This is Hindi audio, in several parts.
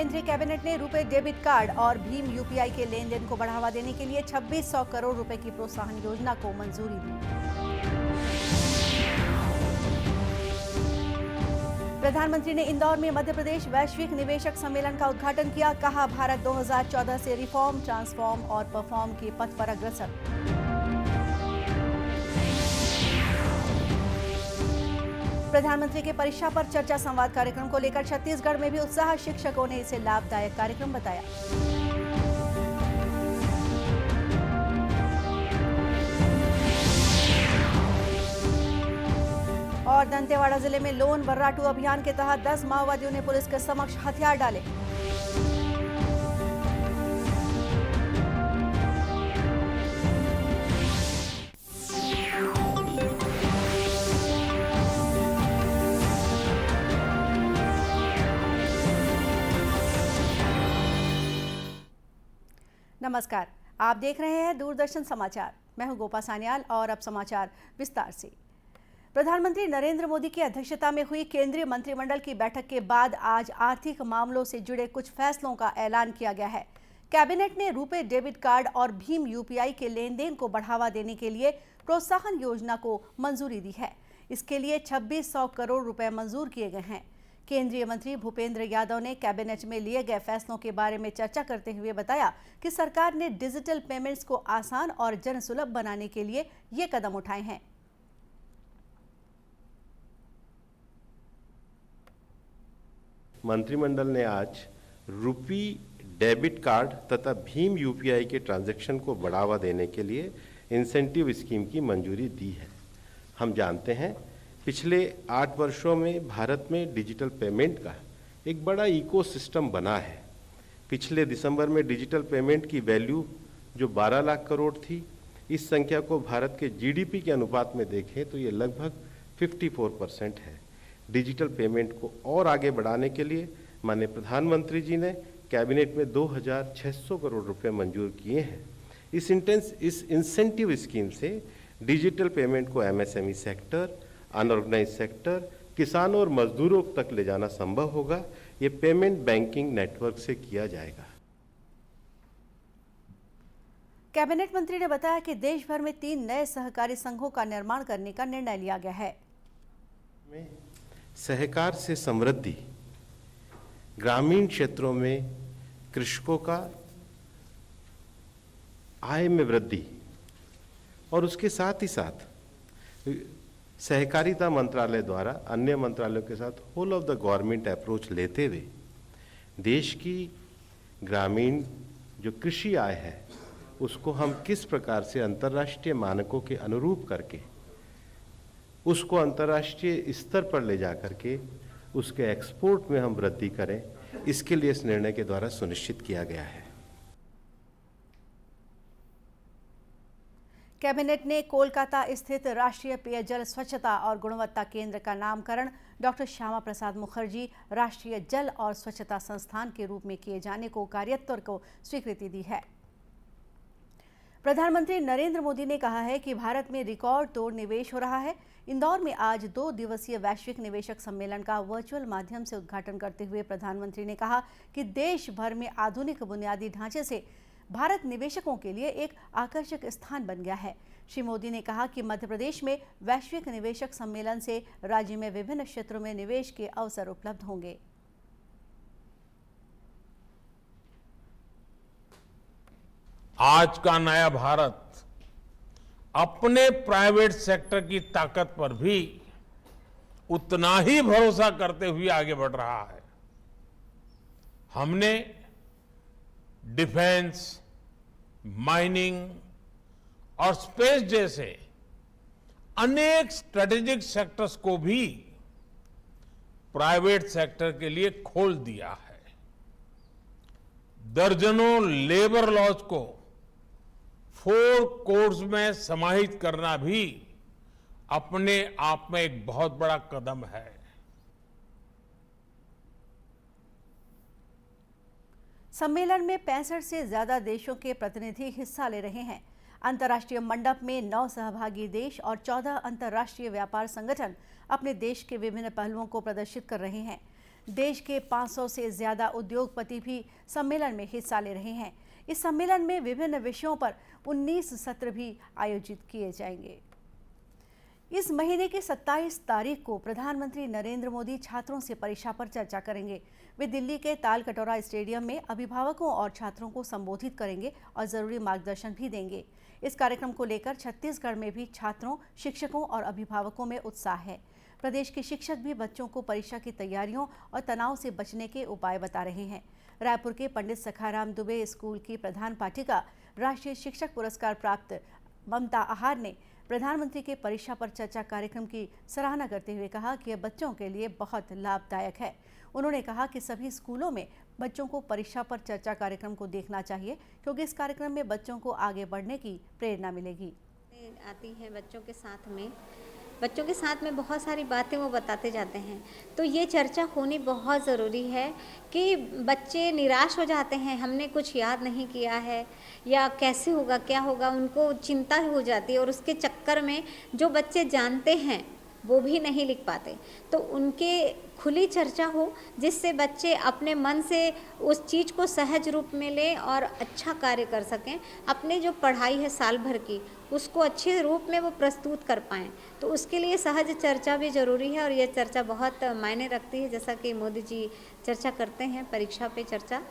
केंद्रीय कैबिनेट ने रुपे डेबिट कार्ड और भीम यूपीआई के लेन देन को बढ़ावा देने के लिए 2600 करोड़ रुपए की प्रोत्साहन योजना को मंजूरी दी। प्रधानमंत्री ने इंदौर में मध्य प्रदेश वैश्विक निवेशक सम्मेलन का उद्घाटन किया। कहा, भारत 2014 से रिफॉर्म, ट्रांसफॉर्म और परफॉर्म के पथ पर अग्रसर। प्रधानमंत्री के परीक्षा पर चर्चा संवाद कार्यक्रम को लेकर छत्तीसगढ़ में भी उत्साह। शिक्षकों ने इसे लाभदायक कार्यक्रम बताया। और दंतेवाड़ा जिले में लोन वर्राटू अभियान के तहत 10 माओवादियों ने पुलिस के समक्ष हथियार डाले। नमस्कार, आप देख रहे हैं दूरदर्शन समाचार। मैं हूं गोपा सान्याल और अब समाचार विस्तार से। प्रधानमंत्री नरेंद्र मोदी की अध्यक्षता में हुई केंद्रीय मंत्रिमंडल की बैठक के बाद आज आर्थिक मामलों से जुड़े कुछ फैसलों का ऐलान किया गया है। कैबिनेट ने रुपे डेबिट कार्ड और भीम यूपीआई के लेन देन को बढ़ावा देने के लिए प्रोत्साहन योजना को मंजूरी दी है। इसके लिए 2600 करोड़ रुपए मंजूर किए गए हैं। केंद्रीय मंत्री भूपेंद्र यादव ने कैबिनेट में लिए गए फैसलों के बारे में चर्चा करते हुए बताया कि सरकार ने डिजिटल पेमेंट्स को आसान और जनसुलभ बनाने के लिए ये कदम उठाए हैं। मंत्रिमंडल ने आज रुपी डेबिट कार्ड तथा भीम यूपीआई के ट्रांजैक्शन को बढ़ावा देने के लिए इंसेंटिव स्कीम की मंजूरी दी है। हम जानते हैं, पिछले 8 वर्षों में भारत में डिजिटल पेमेंट का एक बड़ा इकोसिस्टम बना है। पिछले दिसंबर में डिजिटल पेमेंट की वैल्यू जो 12 लाख करोड़ थी, इस संख्या को भारत के जीडीपी के अनुपात में देखें तो ये लगभग 54% है। डिजिटल पेमेंट को और आगे बढ़ाने के लिए माननीय प्रधानमंत्री जी ने कैबिनेट में 2600 करोड़ रुपए मंजूर किए हैं। इस इंसेंटिव स्कीम से डिजिटल पेमेंट को एमएसएमई सेक्टर, अनऑर्गेनाइज सेक्टर, किसानों और मजदूरों तक ले जाना संभव होगा। ये पेमेंट बैंकिंग नेटवर्क से किया जाएगा। कैबिनेट मंत्री ने बताया कि देश भर में 3 नए सहकारी संघों का निर्माण करने का निर्णय लिया गया है। सहकार से समृद्धि, ग्रामीण क्षेत्रों में कृषकों का आय में वृद्धि और उसके साथ ही साथ सहकारिता मंत्रालय द्वारा अन्य मंत्रालयों के साथ whole of the government approach लेते हुए देश की ग्रामीण जो कृषि आय है उसको हम किस प्रकार से अंतर्राष्ट्रीय मानकों के अनुरूप करके उसको अंतर्राष्ट्रीय स्तर पर ले जा करके उसके एक्सपोर्ट में हम वृद्धि करें, इसके लिए इस निर्णय के द्वारा सुनिश्चित किया गया है। कैबिनेट ने कोलकाता स्थित राष्ट्रीय पेयजल स्वच्छता और गुणवत्ता केंद्र का नामकरण डॉक्टर श्यामा प्रसाद मुखर्जी राष्ट्रीय जल और स्वच्छता संस्थान के रूप में किए जाने को कार्योत्तर को स्वीकृति दी है। प्रधानमंत्री नरेंद्र मोदी ने कहा है कि भारत में रिकॉर्ड तोड़ निवेश हो रहा है। इंदौर में आज 2 दिवसीय वैश्विक निवेशक सम्मेलन का वर्चुअल माध्यम से उद्घाटन करते हुए प्रधानमंत्री ने कहा कि देश भर में आधुनिक बुनियादी ढांचे से भारत निवेशकों के लिए एक आकर्षक स्थान बन गया है। श्री मोदी ने कहा कि मध्य प्रदेश में वैश्विक निवेशक सम्मेलन से राज्य में विभिन्न क्षेत्रों में निवेश के अवसर उपलब्ध होंगे। आज का नया भारत अपने प्राइवेट सेक्टर की ताकत पर भी उतना ही भरोसा करते हुए आगे बढ़ रहा है। हमने डिफेंस, माइनिंग और स्पेस जैसे अनेक स्ट्रेटेजिक सेक्टर्स को भी प्राइवेट सेक्टर के लिए खोल दिया है। दर्जनों लेबर लॉज को 4 कोर्स में समाहित करना भी अपने आप में एक बहुत बड़ा कदम है। सम्मेलन में 65 से ज्यादा देशों के प्रतिनिधि हिस्सा ले रहे हैं। अंतर्राष्ट्रीय मंडप में 9 सहभागी देश और 14 अंतर्राष्ट्रीय व्यापार संगठन अपने देश के विभिन्न पहलुओं को प्रदर्शित कर रहे हैं। देश के 500 से ज्यादा उद्योगपति भी सम्मेलन में हिस्सा ले रहे हैं। इस सम्मेलन में विभिन्न विषयों पर 19 सत्र भी आयोजित किए जाएंगे। इस महीने की 27 तारीख को प्रधानमंत्री नरेंद्र मोदी छात्रों से परीक्षा पर चर्चा करेंगे। वे दिल्ली के तालकटोरा स्टेडियम में अभिभावकों और छात्रों को संबोधित करेंगे और जरूरी मार्गदर्शन भी देंगे। इस कार्यक्रम को लेकर छत्तीसगढ़ में भी छात्रों, शिक्षकों और अभिभावकों में उत्साह है। प्रदेश के शिक्षक भी बच्चों को परीक्षा की तैयारियों और तनाव से बचने के उपाय बता रहे हैं। रायपुर के पंडित सखाराम दुबे स्कूल की प्रधान पाठिका, राष्ट्रीय शिक्षक पुरस्कार प्राप्त ममता आहार ने प्रधानमंत्री के परीक्षा पर चर्चा कार्यक्रम की सराहना करते हुए कहा कि यह बच्चों के लिए बहुत लाभदायक है। उन्होंने कहा कि सभी स्कूलों में बच्चों को परीक्षा पर चर्चा कार्यक्रम को देखना चाहिए, क्योंकि इस कार्यक्रम में बच्चों को आगे बढ़ने की प्रेरणा मिलेगी। आती है बच्चों के साथ में बहुत सारी बातें वो बताते जाते हैं, तो ये चर्चा होनी बहुत ज़रूरी है कि बच्चे निराश हो जाते हैं, हमने कुछ याद नहीं किया है या कैसे होगा क्या होगा, उनको चिंता हो जाती है और उसके चक्कर में जो बच्चे जानते हैं वो भी नहीं लिख पाते। तो उनके खुली चर्चा हो जिससे बच्चे अपने मन से उस चीज़ को सहज रूप में लें और अच्छा कार्य कर सकें। अपने जो पढ़ाई है साल भर की उसको अच्छे रूप में वो प्रस्तुत कर पाएँ, तो उसके लिए सहज चर्चा भी ज़रूरी है और ये चर्चा बहुत मायने रखती है। जैसा कि मोदी जी चर्चा करते हैं परीक्षा पे चर्चा।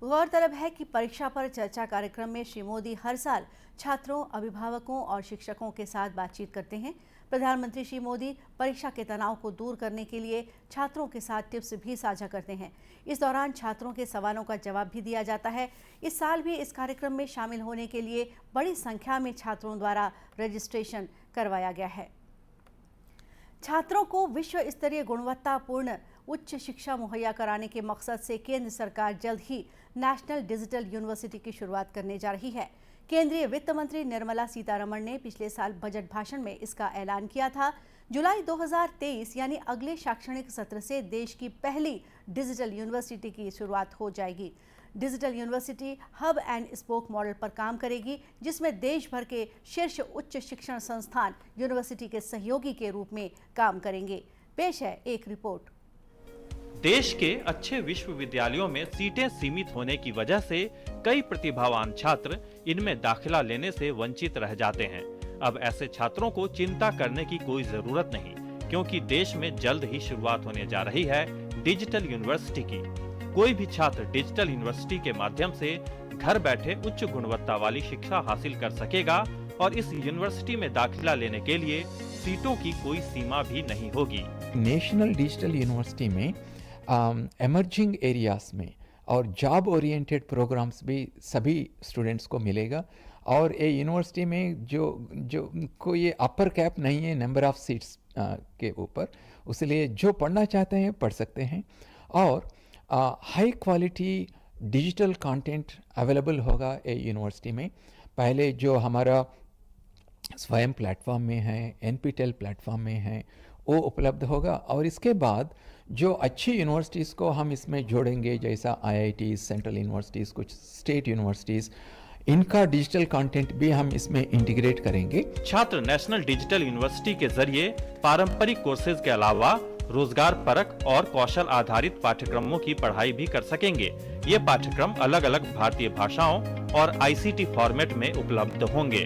गौरतलब है कि परीक्षा पर चर्चा कार्यक्रम में श्री मोदी हर साल छात्रों, अभिभावकों और शिक्षकों के साथ बातचीत करते हैं। प्रधानमंत्री श्री मोदी परीक्षा के तनाव को दूर करने के लिए छात्रों के साथ टिप्स भी साझा करते हैं। इस दौरान छात्रों के सवालों का जवाब भी दिया जाता है। इस साल भी इस कार्यक्रम में शामिल होने के लिए बड़ी संख्या में छात्रों द्वारा रजिस्ट्रेशन करवाया गया है। छात्रों को विश्व स्तरीय गुणवत्तापूर्ण उच्च शिक्षा मुहैया कराने के मकसद से केंद्र सरकार जल्द ही नेशनल डिजिटल यूनिवर्सिटी की शुरुआत करने जा रही है। केंद्रीय वित्त मंत्री निर्मला सीतारमण ने पिछले साल बजट भाषण में इसका ऐलान किया था। जुलाई 2023 यानी अगले शैक्षणिक सत्र से देश की पहली डिजिटल यूनिवर्सिटी की शुरुआत हो जाएगी। Digital university hub and spoke model पर काम करेगी, जिसमें देश भर के शीर्ष उच्च शिक्षण संस्थान यूनिवर्सिटी के सहयोगी के रूप में काम करेंगे। पेश है एक रिपोर्ट। देश के अच्छे विश्वविद्यालयों में सीटें सीमित होने की वजह से कई प्रतिभावान छात्र इनमें दाखिला लेने से वंचित रह जाते हैं। अब ऐसे छात्रों को चिंता करने की कोई जरूरत नहीं, क्योंकि देश में जल्द ही शुरुआत होने जा रही है डिजिटल यूनिवर्सिटी की। कोई भी छात्र डिजिटल यूनिवर्सिटी के माध्यम से घर बैठे उच्च गुणवत्ता वाली शिक्षा हासिल कर सकेगा और इस यूनिवर्सिटी में दाखिला लेने के लिए सीटों की कोई सीमा भी नहीं होगी। नेशनल डिजिटल यूनिवर्सिटी में एमर्जिंग एरियाज में और जॉब ओरिएंटेड प्रोग्राम्स भी सभी स्टूडेंट्स को मिलेगा। और ये यूनिवर्सिटी में जो कोई अपर कैप नहीं है नंबर ऑफ सीट्स के ऊपर, इसलिए जो पढ़ना चाहते हैं पढ़ सकते हैं। और high quality digital content available होगा ये यूनिवर्सिटी में। पहले जो हमारा स्वयं प्लेटफॉर्म में है, NPTEL प्लेटफॉर्म में है, वो उपलब्ध होगा। और इसके बाद जो अच्छी यूनिवर्सिटीज़ को हम इसमें जोड़ेंगे, जैसा IITs, सेंट्रल यूनिवर्सिटीज़, कुछ स्टेट यूनिवर्सिटीज़, इनका डिजिटल कंटेंट भी हम इसमें इंटीग्रेट करेंगे। छात्र नेशनल डिजिटल यूनिवर्सिटी के जरिए पारंपरिक कोर्सेज के अलावा रोजगार परक और कौशल आधारित पाठ्यक्रमों की पढ़ाई भी कर सकेंगे। ये पाठ्यक्रम अलग अलग भारतीय भाषाओं और ICT फॉर्मेट में उपलब्ध होंगे।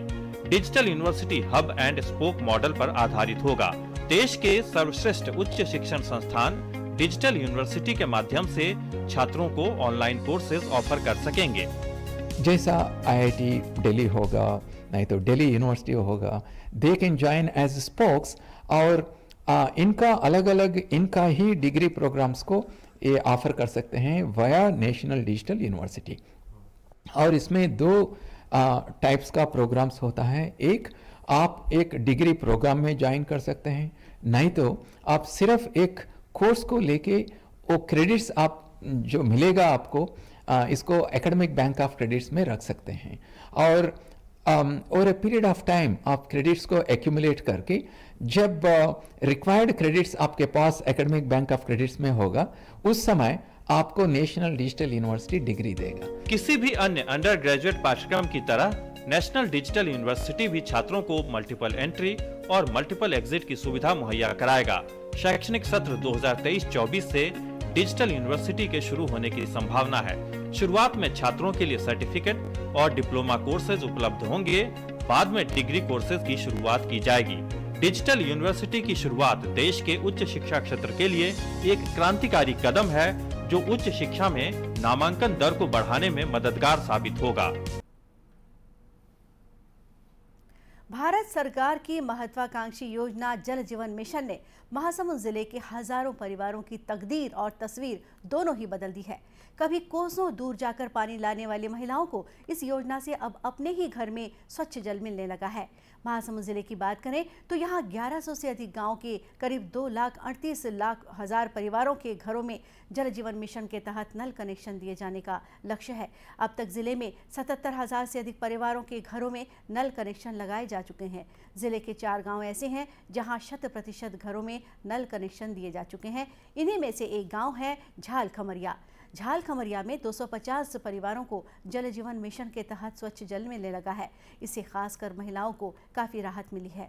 Digital university hub and spoke model पर आधारित होगा। देश के सर्वश्रेष्ठ उच्च शिक्षण संस्थान डिजिटल यूनिवर्सिटी के माध्यम से छात्रों को ऑनलाइन कोर्सेज ऑफर कर सकेंगे। जैसा IIT दिल्ली होगा, नहीं तो दिल्ली यूनिवर्सिटी होगा, they can join as spokes. और इनका अलग अलग इनका ही डिग्री प्रोग्राम्स को ये ऑफर कर सकते हैं वाया नेशनल डिजिटल यूनिवर्सिटी। और इसमें दो टाइप्स का प्रोग्राम्स होता है। एक, आप एक डिग्री प्रोग्राम में ज्वाइन कर सकते हैं, नहीं तो आप सिर्फ एक कोर्स को लेके वो क्रेडिट्स आप जो मिलेगा आपको इसको एकेडमिक बैंक ऑफ क्रेडिट्स में रख सकते हैं। और over a period of time आप क्रेडिट्स को एक्यूमुलेट करके जब रिक्वायर्ड क्रेडिट्स आपके पास एकेडमिक बैंक ऑफ क्रेडिट्स में होगा, उस समय आपको नेशनल डिजिटल यूनिवर्सिटी डिग्री देगा। किसी भी अन्य अंडर ग्रेजुएट पाठ्यक्रम की तरह नेशनल डिजिटल यूनिवर्सिटी भी छात्रों को मल्टीपल एंट्री और मल्टीपल एग्जिट की सुविधा मुहैया कराएगा। शैक्षणिक सत्र 2023-24 से डिजिटल यूनिवर्सिटी के शुरू होने की संभावना है। शुरुआत में छात्रों के लिए सर्टिफिकेट और डिप्लोमा कोर्सेज उपलब्ध होंगे, बाद में डिग्री कोर्सेज की शुरुआत की जाएगी। डिजिटल यूनिवर्सिटी की शुरुआत देश के उच्च शिक्षा क्षेत्र के लिए एक क्रांतिकारी कदम है, जो उच्च शिक्षा में नामांकन दर को बढ़ाने में मददगार साबित होगा। भारत सरकार की महत्वाकांक्षी योजना जल जीवन मिशन ने महासमुंद जिले के हजारों परिवारों की तकदीर और तस्वीर दोनों ही बदल दी है। कभी कोसों दूर जाकर पानी लाने वाली महिलाओं को इस योजना से अब अपने ही घर में स्वच्छ जल मिलने लगा है। महासमुंद जिले की बात करें तो यहाँ 1100 से अधिक गांव के करीब 2,38,00,000 परिवारों के घरों में जल जीवन मिशन के तहत नल कनेक्शन दिए जाने का लक्ष्य है। अब तक जिले में 77,000 से अधिक परिवारों के घरों में नल कनेक्शन लगाए जा चुके हैं। जिले के 4 गांव ऐसे हैं जहां 100% घरों में नल कनेक्शन दिए जा चुके हैं। इन्हीं में से एक गांव है झाल खमरिया। झाल खमरिया में 250 परिवारों को जल जीवन मिशन के तहत स्वच्छ जल मिलने लगा है। इससे खासकर महिलाओं को काफी राहत मिली है।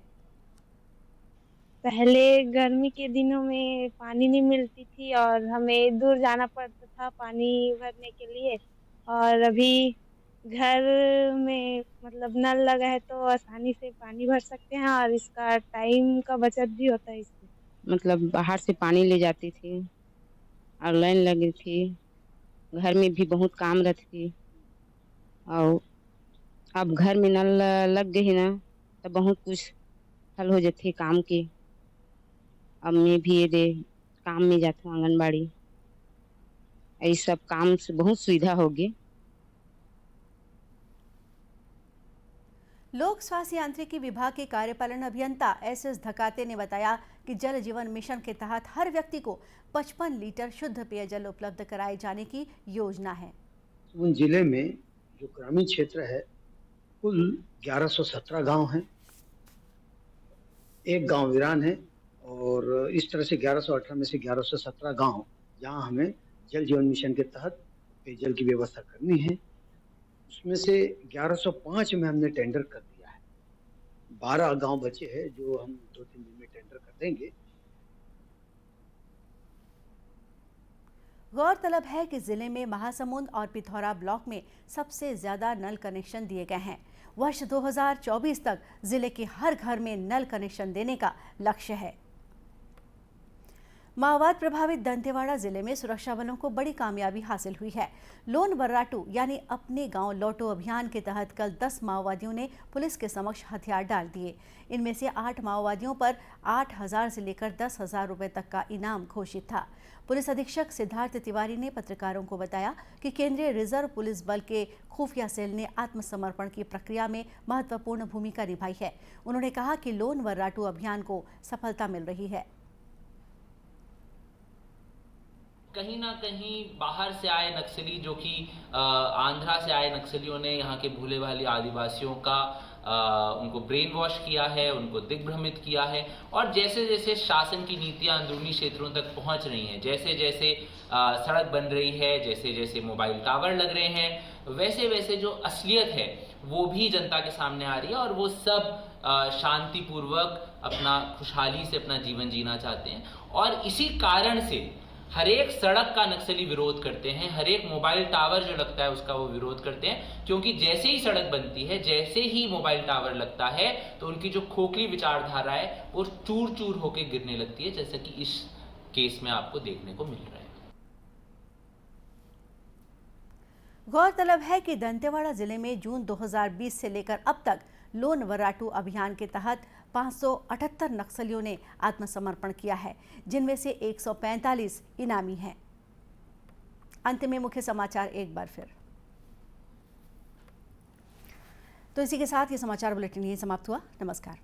पहले गर्मी के दिनों में पानी नहीं मिलती थी और हमें दूर जाना पड़ता था पानी भरने के लिए, और अभी घर में मतलब नल लगा है तो आसानी से पानी भर सकते हैं और इसका टाइम का बचत भी होता है इससे। मतलब बाहर से पानी ले जाती थी और लाइन लगी थी, घर में भी बहुत काम रहती थी, और अब घर में नल लग गई ना तो बहुत कुछ हल हो जाती है काम की। अब मैं भी ये काम में जाती हूँ आंगनबाड़ी, ये सब काम से बहुत सुविधा होगी। लोक स्वास्थ्य यांत्रिकी विभाग के कार्यपालन अभियंता SS धकाते ने बताया कि जल जीवन मिशन के तहत हर व्यक्ति को 55 लीटर शुद्ध पेयजल उपलब्ध कराए जाने की योजना है। उन जिले में जो ग्रामीण क्षेत्र है कुल 1117 गांव हैं, एक गांव वीरान है, और इस तरह से 1118 में से 1117 गांव जहां हमें जल जीवन मिशन के तहत पेयजल की व्यवस्था करनी है। उसमें से 1105 में हमने टेंडर कर दिया है। 12 गांव बचे हैं जो हम 2-3 दिन में टेंडर कर देंगे। गौरतलब है कि जिले में महासमुंद और पिथौरा ब्लॉक में सबसे ज्यादा नल कनेक्शन दिए गए हैं। वर्ष 2024 तक जिले के हर घर में नल कनेक्शन देने का लक्ष्य है। माओवाद प्रभावित दंतेवाड़ा जिले में सुरक्षा बलों को बड़ी कामयाबी हासिल हुई है। लोन वर्राटू यानी अपने गांव लौटो अभियान के तहत कल 10 माओवादियों ने पुलिस के समक्ष हथियार डाल दिए। इनमें से 8 माओवादियों पर 8,000 से लेकर 10,000 रुपए तक का इनाम घोषित था। पुलिस अधीक्षक सिद्धार्थ तिवारी ने पत्रकारों को बताया कि केंद्रीय रिजर्व पुलिस बल के खुफिया सेल ने आत्मसमर्पण की प्रक्रिया में महत्वपूर्ण भूमिका निभाई है। उन्होंने कहा कि लोन वर्राटू अभियान को सफलता मिल रही है। कहीं ना कहीं बाहर से आए नक्सली, जो कि आंध्रा से आए नक्सलियों ने यहाँ के भूले भाले आदिवासियों का उनको ब्रेन वॉश किया है, उनको दिग्भ्रमित किया है, और जैसे जैसे शासन की नीतियाँ अंदरूनी क्षेत्रों तक पहुँच रही हैं, जैसे जैसे सड़क बन रही है, जैसे जैसे मोबाइल टावर लग रहे हैं, वैसे वैसे जो असलियत है वो भी जनता के सामने आ रही है, और वो सब शांतिपूर्वक अपना खुशहाली से अपना जीवन जीना चाहते हैं। और इसी कारण से हर एक सड़क का नक्सली विरोध करते हैं, हर एक मोबाइल टावर जो लगता है उसका वो विरोध करते हैं, क्योंकि जैसे ही सड़क बनती है, जैसे ही मोबाइल टावर लगता है, तो उनकी जो खोखली विचारधारा है वो चूर चूर होकर गिरने लगती है, जैसा कि इस केस में आपको देखने को मिल रहा है। गौरतलब है कि दंतेवाड़ा जिले में जून 2020 से लेकर अब तक लोन वर्राटू अभियान के तहत 578 नक्सलियों ने आत्मसमर्पण किया है, जिनमें से 145 इनामी हैं। अंत में मुख्य समाचार एक बार फिर। तो इसी के साथ ये समाचार बुलेटिन यहीं समाप्त हुआ। नमस्कार।